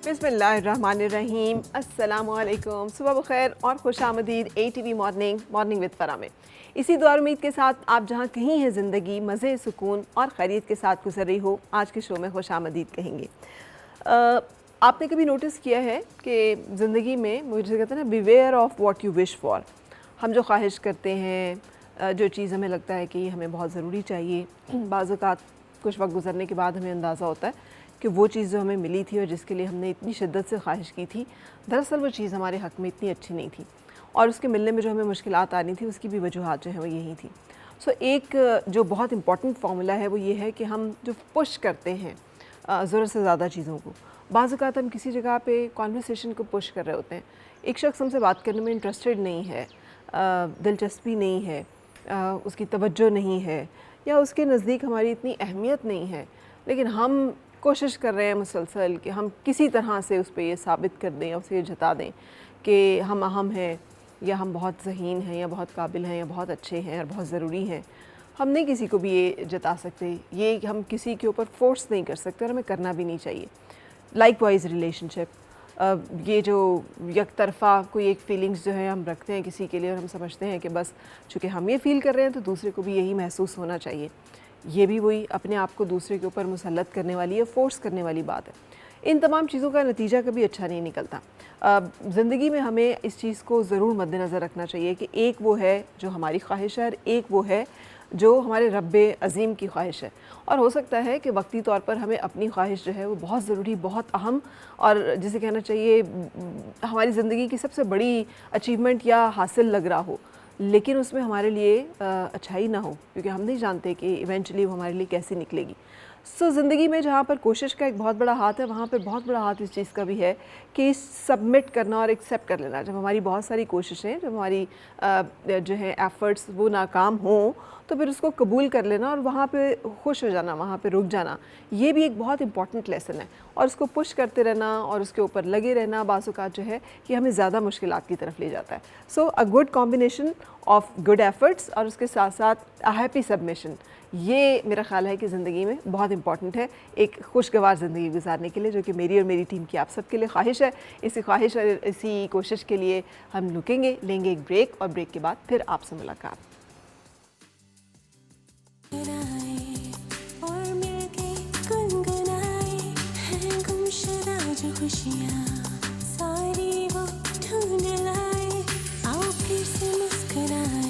बिस्मिल्लाहिर्रहमानिर्रहीम, अस्सलामुअलैकुम, सुबह बखैर और खुशामदीद ATV मॉर्निंग विद फ़रा में। इसी दुआ उम्मीद के साथ आप जहाँ कहीं हैं ज़िंदगी मज़े, सुकून और खैरियत के साथ गुजर रही हो, आज के शो में खुशामदीद कहेंगे। आपने कभी नोटिस किया है कि ज़िंदगी में मुझे कहते हैं ना, beware of what you wish for. हम जो ख्वाहिश करते हैं, जो चीज़ हमें लगता है कि हमें बहुत ज़रूरी चाहिए, बाज़ औक़ात कुछ वक्त गुजरने के बाद हमें अंदाज़ा होता है कि वो चीज़ जो हमें मिली थी और जिसके लिए हमने इतनी शिद्दत से ख्वाहिश की थी, दरअसल वो चीज़ हमारे हक़ में इतनी अच्छी नहीं थी और उसके मिलने में जो हमें मुश्किलात आ रही थी, उसकी भी वजूहात जो है वो यही थी। सो एक जो बहुत इंपॉर्टेंट फार्मूला है वो ये है कि हम जो पुश करते हैं ज़रूरत से ज़्यादा चीज़ों को, बाज़ औक़ात हम किसी जगह पे कॉन्वर्सेशन को पुश कर रहे होते हैं, एक शख्स हमसे बात करने में इंटरेस्टेड नहीं है, दिलचस्पी नहीं है, उसकी तवज्जो नहीं है या उसके नज़दीक हमारी इतनी अहमियत नहीं है, लेकिन हम कोशिश कर रहे हैं मुसलसल कि हम किसी तरह से उस पे ये साबित कर दें या उसे ये जता दें कि हम अहम हैं या हम बहुत ज़हीन हैं या बहुत काबिल हैं या बहुत अच्छे हैं और बहुत ज़रूरी हैं। हम नहीं किसी को भी ये जता सकते, ये हम किसी के ऊपर फोर्स नहीं कर सकते और हमें करना भी नहीं चाहिए। लाइकवाइज रिलेशनशिप, ये जो एक तरफ़ा कोई एक फ़ीलिंग्स जो है हम रखते हैं किसी के लिए और हम समझते हैं कि बस चूँकि हम ये फ़ील कर रहे हैं तो दूसरे को भी यही महसूस होना चाहिए, ये भी वही अपने आप को दूसरे के ऊपर मुसल्लत करने वाली या फ़ोर्स करने वाली बात है। इन तमाम चीज़ों का नतीजा कभी अच्छा नहीं निकलता। ज़िंदगी में हमें इस चीज़ को ज़रूर मद्देनज़र रखना चाहिए कि एक वो है जो हमारी ख्वाहिश है और एक वो है जो हमारे रब्बे अज़ीम की ख्वाहिश है। और हो सकता है कि वक्ती तौर पर हमें अपनी ख्वाहिश जो है वो बहुत ज़रूरी, बहुत अहम और जिसे कहना चाहिए हमारी ज़िंदगी की सबसे बड़ी अचीवमेंट या हासिल लग रहा हो, लेकिन उसमें हमारे लिए अच्छाई ना हो, क्योंकि हम नहीं जानते कि इवेंचुअली वो हमारे लिए कैसी निकलेगी। सो ज़िंदगी में जहाँ पर कोशिश का एक बहुत बड़ा हाथ है, वहाँ पर बहुत बड़ा हाथ इस चीज़ का भी है कि सबमिट करना और एक्सेप्ट कर लेना। जब हमारी बहुत सारी कोशिशें, जब हमारी जो है एफ़र्ट्स वो नाकाम हों, तो फिर उसको कबूल कर लेना और वहाँ पे खुश हो जाना, वहाँ पे रुक जाना, ये भी एक बहुत इंपॉर्टेंट लेसन है। और उसको पुश करते रहना और उसके ऊपर लगे रहना बाज़ औक़ात जो है कि हमें ज़्यादा मुश्किलात की तरफ ले जाता है। So a good combination of good efforts और उसके साथ साथ अ हैप्पी सबमिशन, ये मेरा ख़्याल है कि ज़िंदगी में बहुत इंपॉर्टेंट है एक खुशगवार ज़िंदगी गुजारने के लिए, जो कि मेरी और मेरी टीम की आप सब के लिए ख्वाहिश है। इसी ख्वाहिश और इसी कोशिश के लिए हम रुकेंगे, लेंगे एक ब्रेक और ब्रेक के बाद फिर आपसे मुलाकात। खुशियाँ सारी वो ढूंढ लाए, आओ फिर से मुस्कुराए।